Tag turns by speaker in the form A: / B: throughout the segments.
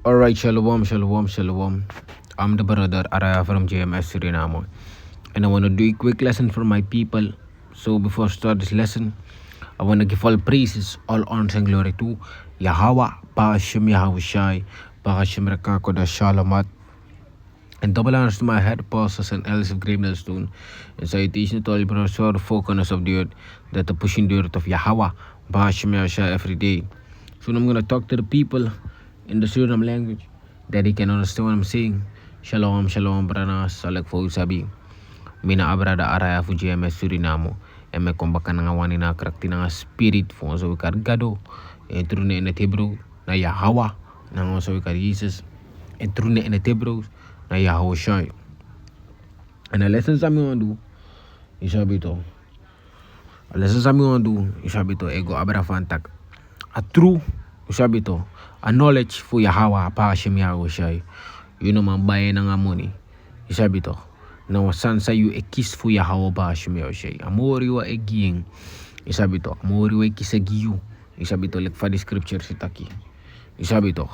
A: Alright, shalom. I'm the brother Araya from JMS Suriname, and I want to do a quick lesson for my people. So before I start this lesson, I want to give all praises, all honor and glory to Yahweh, Ba'ashem Yahushai, Ba'ashem Rekakoda Shalamat, and double honors to my head pastors and elders of Grave Stone, and salutation to all brothers who are the four corners of the earth that are pushing the earth of Yahweh, Ba'ashem Yahushai every day. So I'm going to talk to the people in the Suriname language that they can understand what I'm saying. Shalom, brana, salek fo sabi. Mina abrada araya fu GMS Surinamo. E me kombaka nga wani na karakti nga spirit fo so wikar gado. E trune in het Hebrew na Yahweh. Na nga so wikar Jesus. E trune in het Hebrew na Yahushai. And the lessons I'm going to do is habito. The lessons I'm going to do is habito. Ego abra fantak. A true is habito. A knowledge for Yahweh pa Hashem Yahushai. You know man baye na nga money. Isabi to. Na wasan sa you e kiss for Yahweh pa Hashem Yahushai. Amori wa e giyeng. Isabi to. Amori wa e kisa giyu. Isabi to. Like for the scripture sitaki. Isabi to.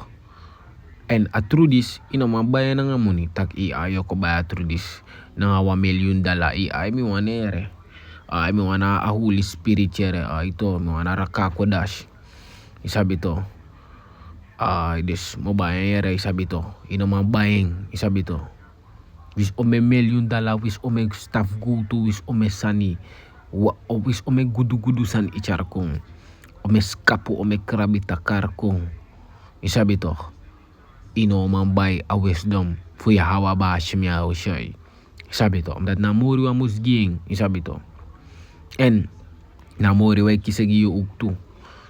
A: And through this, you know man baye na nga money. Tak ayo ko baya through this. Na nga $1 million. Ay mi wanere. Ay mi wana a Holy Spirit yere. Ito mi wana rakako dash. Isabi to. This mobile yere isabi to. Ino mga buying isabi to. Wis ome $1 million, wis ome staff go to, wis ome sani. Wis ome gudu san ichar kong. Ome skapo, ome krabita kar kong. Isabi to. Ino mga buy a wisdom. Fuya hawa ba Hashem Yahushai. Isabi to. Omdat namori wa musging. Isabi to. And namori wa kisagi yu uktu.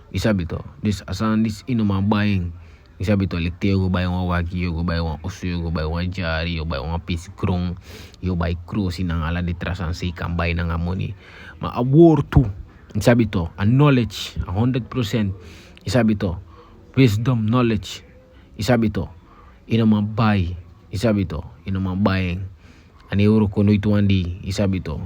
A: Isabi to. This asan this ino mga buying. Isabi to like yo go buy one wagi, yo go buy one oso, yo go buy one jari, yo buy one piece krong, yo buy cross inang ala di trasan say kan buy na nga money. Ma award to. Isabi to a knowledge 100%. Isabi to wisdom knowledge. Isabi to ino mga buy. Isabi to ino mga buying. Ani euro kuno ito andi. Isabi to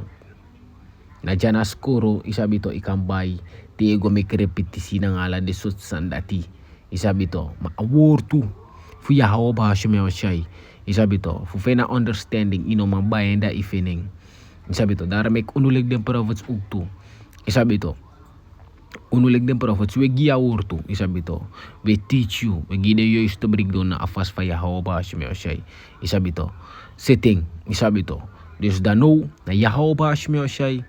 A: na dyan askuro. Isabi to ikan buy. Ti ego make repetisi na nga ala di sut sandati. Isabi to ma-award to fu Yahweh ba Hashem Yahushai. Isabi to fu fena understanding ino mabayan da ifening. Isabi to dara make unulig den prophets ugto. Isabi to unulig den prophets we gi award to. Isabi to we teach you we gide yo is to bring down na afas fa Yahweh ba Hashem Yahushai. Isabi to setting. Isabi to Diyos da know na Yahweh ba Hashem Yahushai.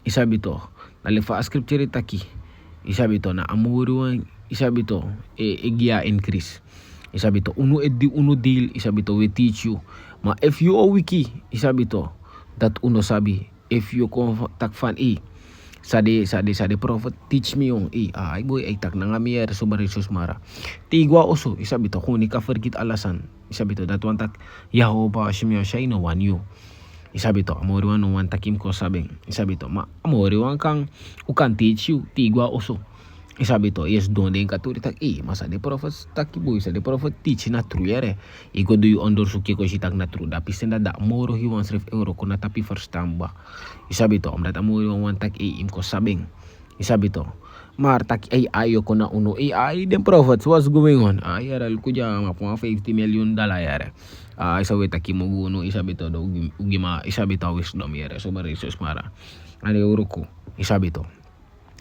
A: Isabi to nalifa scripture taki. Isabi to na amuruan. Isabi to gia increase. Isabi to uno deal. Isabi to we teach you. Ma if you are wiki, isabi to that uno sabi. If you contact fan sade prophet teach me yung ay boy ay tak na nga miyer so barisos mara. Tigwa oso isabi to kung ka forget alasan. Isabi to that one tak Yahweh ba Hashem Yahushai no one you. Isabi to amori wan no one takim ko sabing. Isabi to ma amori wan kang ukan teach you tigwa oso. Isabi to yes don den katuri tak masa de prophet taki boy sa de prophet teach na true yere. Iko do you undersuki ko sitak na true dapi senda da moro hi wan sref euro ko na tapi first time ba. Isabi to amdat amori wan tak im ko sabing. Isabi to mar tak ayo ko na uno ay den prophets what's going on. Yara ko ja ma $50 million yere. Isabi taki mo guno isabi to do ugima isabi to wisdom yere so bari so mara. Ani euro ko isabi to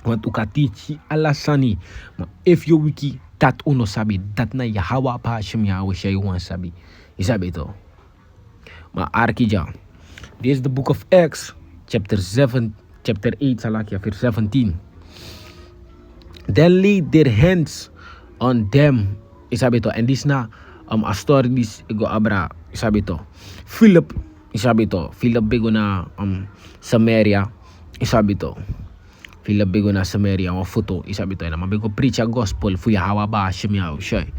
A: want to teach alasani ma if you wiki that uno sabi that na Yahweh pa Hashem Yahushai wan sabi. Isabi to ma arkija. This is the book of Acts chapter 8 salaki verse 17. Then laid their hands on them. Isabi to and this na a story this ego abra. Isabi to Philip. Isabi to Philip bego na Samaria. Isabi to Philip bego na Samaria wa foto. Isabi to na mabego preach a gospel fu Yahweh ba Hashem Yahushai.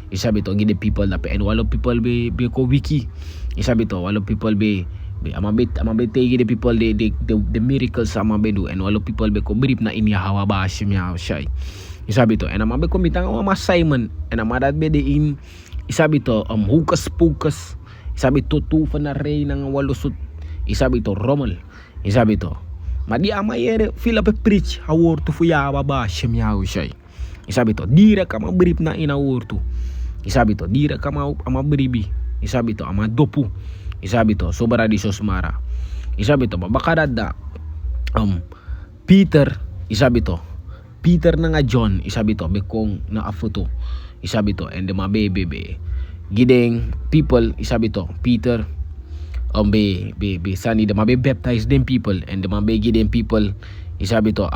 A: Isabi to gide people na pe and walo people be ko wiki. Isabi to walo people be amabit gide people the miracles amabedo and walo people be ko brief na in Yahweh ba Hashem Yahushai. Isabi to and amabe ko mitang ama Simon and amadat be de in. Isabi to hukas pukas. Isabi to tu na rey ng walusot. Isabi to Rommel. Isabi to madi ama yere Philip preach a word to fu Yahweh ba Hashem Yahushai. Isabi to dire ka mabrip na ina word to. Isabi to, dira ka ama beribi. Isabi to, ama dopu. Isabi to, sobra di sosmara. Isabi to, babakadada. Peter, isabi to, Peter na nga John, isabi to, bekong na afoto. Isabi to, and the mabebe. Gideng people, isabi to, Peter, be sani the mabe baptize them people, and the mabe gideng people, isabi to,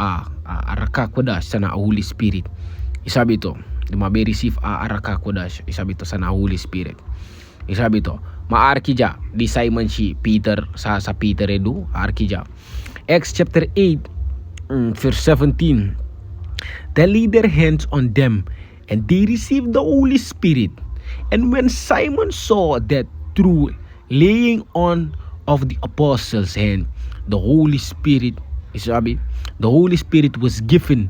A: arakakodas sana Holy Spirit. Isabi to, the mabe receive arakakodas, isabi to, sana Holy Spirit. Isabi to, maarkija, di Simon si Peter, sa Peter edu, arkija. Acts chapter 8, verse 17. They laid their hands on them, and they received the Holy Spirit. And when Simon saw that through laying on of the apostles' hand, the Holy Spirit was given,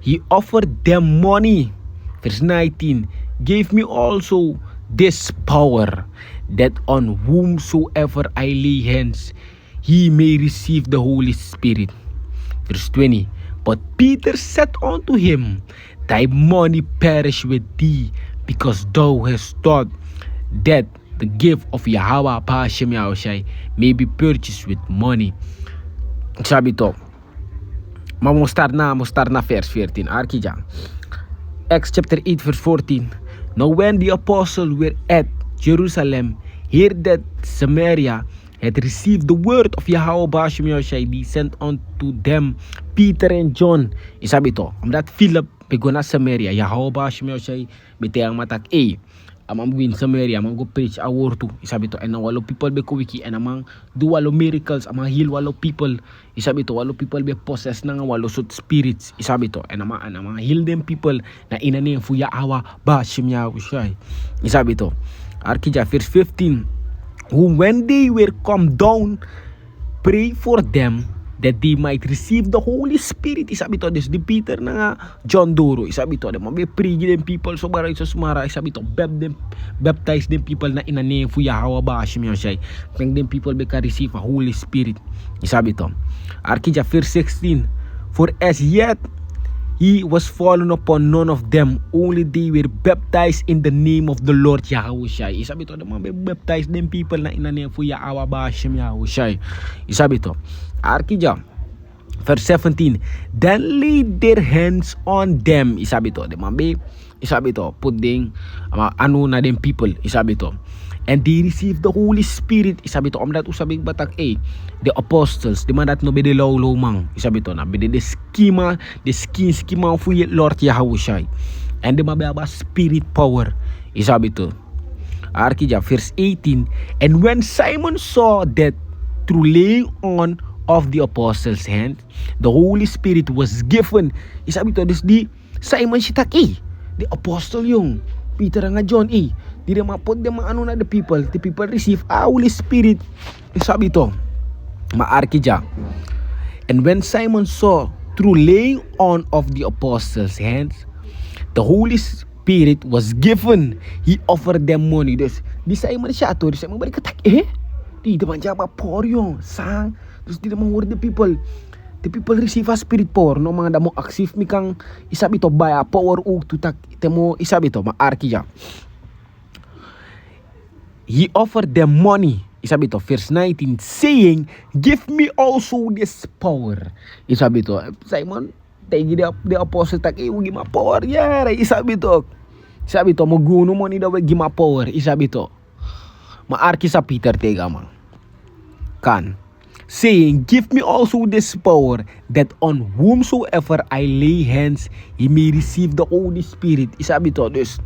A: he offered them money. Verse 19, gave me also this power, that on whomsoever I lay hands, he may receive the Holy Spirit. Verse 20, but Peter said unto him, thy money perish with thee, because thou hast thought that the gift of Yahweh Hashem Yahushai may be purchased with money. Sabi to, mustard na verse 14. Arkija. Acts chapter 8 verse 14. Now when the apostles were at Jerusalem, heard that Samaria had received the word of Yahweh Hashem Yahushai, they sent unto them Peter and John. Isabi to, that Philip begona Samaria, Yahweh Hashem Yahushai betayang matak amang win Samaria, amang go preach a word to. Isabi to, and walo people be kuwiki, and amang do walo miracles, amang heal walo people. Isabi to, walo people be possessed ng walo sut spirits. Isabi to, and amang heal them people na inane fu Yahweh Hashem Yahushai. Isabi to, Arkija verse 15. Who when they were come down, pray for them that they might receive the Holy Spirit. Isabi to, this di Peter na nga John Duro. Isabi to, mabe pray them people, so baray so sumara. Isabi to, baptize them people na inane fu Yahweh Hashem Yahushai. Peng them people be ka receive a Holy Spirit. Isabi to, Arkija verse 16. For as yet he was fallen upon none of them, only they were baptized in the name of the Lord Yahushai. Isabi to, mga baptize them people na inane fu Yahweh Hashem Yahushai. Isabi to, Arkija verse 17. Then laid their hands on them. Isabi to, isabi to, put ding ano na them people. Isabi to, and they received the Holy Spirit. Isabi to, amdat usabing batak the apostles, di man dat no be de law mang. Isabi to, na be de schema fu Lord Yahushai, and the mababa spirit power. Isabi to, Arkija verse 18. And when Simon saw that through laying on of the apostles' hand, the Holy Spirit was given. Isabi to, this di Simon sitak the apostle yung Peter nga John di na mapod de maano na the people receive a Holy Spirit. Isabi to, maarkija. And when Simon saw through laying on of the apostles' hands, the Holy Spirit was given, he offered them money. Des di Simon siya to, di Simon balik katak di naman jaba por yung sang. Terus di naman word the people receive a spirit power, no mga damo active mi kang isabi to baya power ug tutak temo. Isabi to, maarkija. He offered them money. Isabi to, verse 19, saying, give me also this power. Isabi to, Simon, tagi the apostle tak gima power yare. Isabi to, maguno mo ni daw gima power. Isabi to, maarki sa Peter tega man kan, saying, give me also this power, that on whomsoever I lay hands, he may receive the Holy Spirit. Isabi to, dus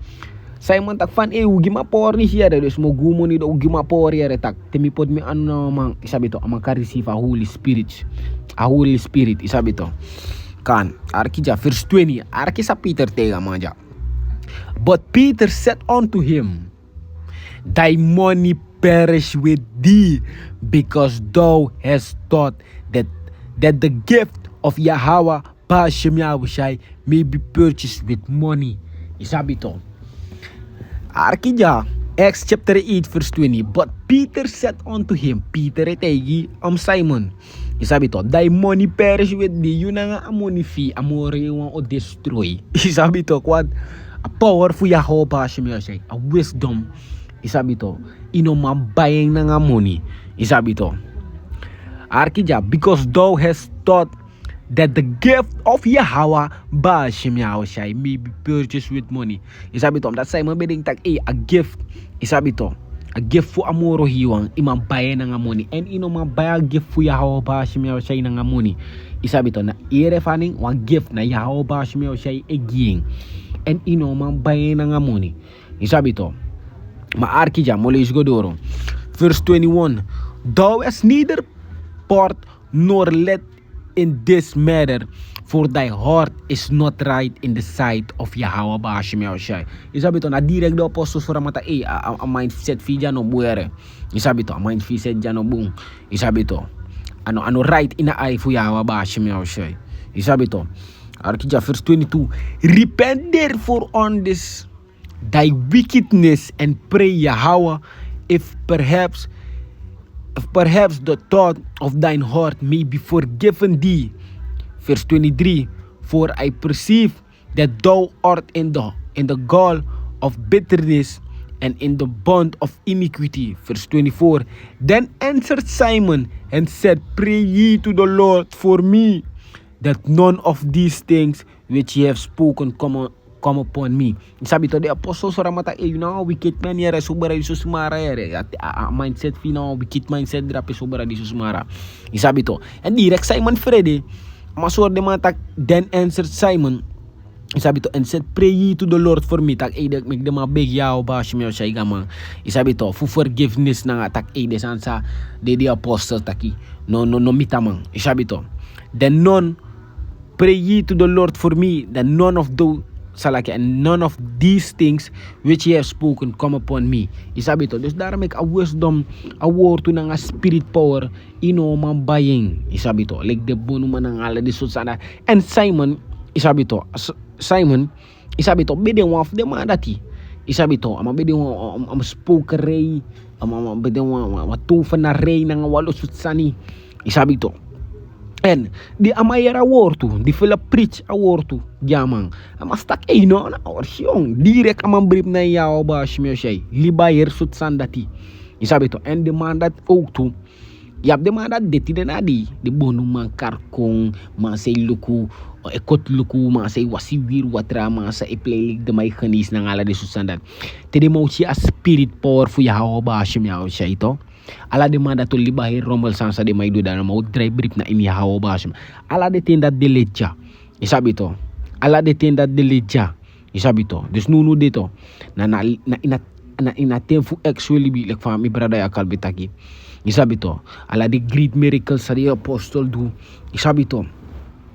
A: Simon takfan gima power ni siya dus mo gumo ni do gima power yare tak temipod mi ano mang. Isabi to, amang ka receive a Holy Spirit. Isabi to kan, arkija verse 20. Arki sa Peter tega mga ja. But Peter said unto him, thy money perish with thee, because thou hast thought that the gift of Yahweh Hashem Yahushai may be purchased with money. Isabi to, Arkija, Acts chapter 8 verse 20. But Peter said unto him, Peter etegi Simon, isabi to, thy money perish with thee. Yun na nga amoni fee, amore yung o destroy. Isabi to, kwad a power fu Yahweh Hashem Yahweh, a wisdom, isabi to, mabayang na nga money, isabi to. Arkija, because thou hast thought that the gift of Yahweh Hashem Yahweh may be purchased with money. Isabi to, that's why mabeding tag a gift, isabi to, a gift fu amoro hiwang imabayan na nga money, and mabaya gift fu Yahweh Hashem Yahweh na nga money. Isabi to, na irefaning one gift na Yahweh Hashem Yahweh egiying, and mabayan na nga money. Isabi to, maarkija mo lees godoro. Verse 21, thou hast neither part nor let in this matter, for thy heart is not right in the sight of Yahweh Hashem Yahweh. Isabi to, na direct do apostol for mata a mindset fi dyan no buere. Isabi to, a mindset dyan no bung. Isabi to, ano right in the eye for Yahweh Hashem Yahweh. Isabi to, arkija verse 22, repent therefore on this thy wickedness and pray Yahweh, if perhaps the thought of thine heart may be forgiven thee. Verse 23, for I perceive that thou art in the gall of bitterness and in the bond of iniquity. Verse 24, then answered Simon and said, pray ye to the Lord for me, that none of these things which ye have spoken come upon me. Sabi to, the apostle sa ramata wicked man yere subara di susumara yere at mindset wicked mindset drapi subara di susumara. Sabi to, and direct Simon Freddy masur de mata, then answered Simon, isabi to, and said, pray ye to the Lord for me, tak edak meg de mabeg Yahweh Hashem Yahweh gamang. Isabi to, for forgiveness na nga tak ede sa the apostle taki no mitamang. Isabi to, then none, pray ye to the Lord for me, that none of those salaki and none of these things which ye have spoken come upon me. Isabi to, dus dara make a wisdom, a word to nga spirit power, mambaying. Isabi to, like the bono man ang ala di sana. And Simon, isabi to, isabi to, bede one of them dati. Isabi to, ama bede one spoke ray, ama bede one matufa na ray nga walo sutsani. Isabi to, and di amayara wortu, di fila preach a wortu, jamang. Amastak na orsyon, direct amang brief na Yahweh Hashem Yahweh, libayer sutsan dati. Isabi to, and demandat to, yap demandat deti na di bonong mang karkong, mga say luku, ekot luku, mga say wasiwir watra, mga sa iplaylig de may kanis na ngala di sutsan dat. Tede mo siya spirit power fu Yahweh Hashem Yahweh ito. Ala demanda to libahi rombol sansa de may duda na mau drive brief na ini Yahweh Hashem. Ala de tinda de leja. Isabi to. Ala de tinda de leja. Isabi to. Des nunu dito na inatemfu actually be like fami brada ya kalbitaki. Isabi to. Ala de great miracles sa di apostle do. Isabi to.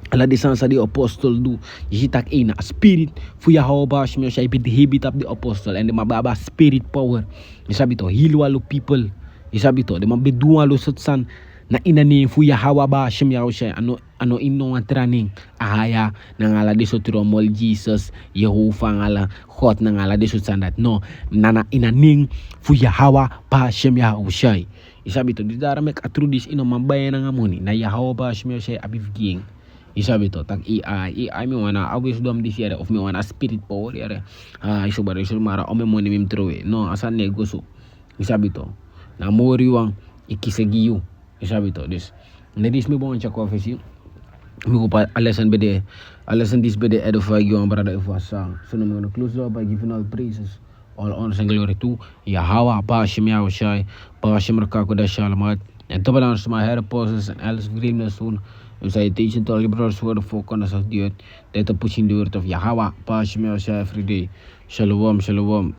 A: Ala de sansa di apostle do. Jitak ina spirit fu Yahweh Hashem siya ibit up the apostle and the mababa spirit power. Isabi to. Hilwalo people. Isabi to, de mabeduwa lo sutsan na inani fu Yahweh Hashem Yahweh ano ino nga training ahaya na ngala di sutro mol Jesus Yehovah ngala hot na ngala di sutsan dat no nana inaning fu Yahweh Hashem Yahweh. Isabi to, di dara mek atrudis ino mabayan nga muni na Yahweh Hashem Yahweh abif ging. Isabi to, tag AI mi wana wisdom this year of mi wana spirit power yare. Iso bara iso mara o me moni mim trowe no asan negoso. Isabi to, na moriwang ikisegiyo. Isabi to, this nadis mi bon cha confession mi ko pa lesson this bede edify you and brother if was so now I'm gonna close up by giving all praises, all honor and glory to Yahweh Hashem Yahweh Hashem Rakakoda Shalmat and to balance my hair poses and else greenness soon. Citation to all your brothers for the four corners of the earth that are pushing the word of Yahweh Hashem Yahweh every day. Shalom.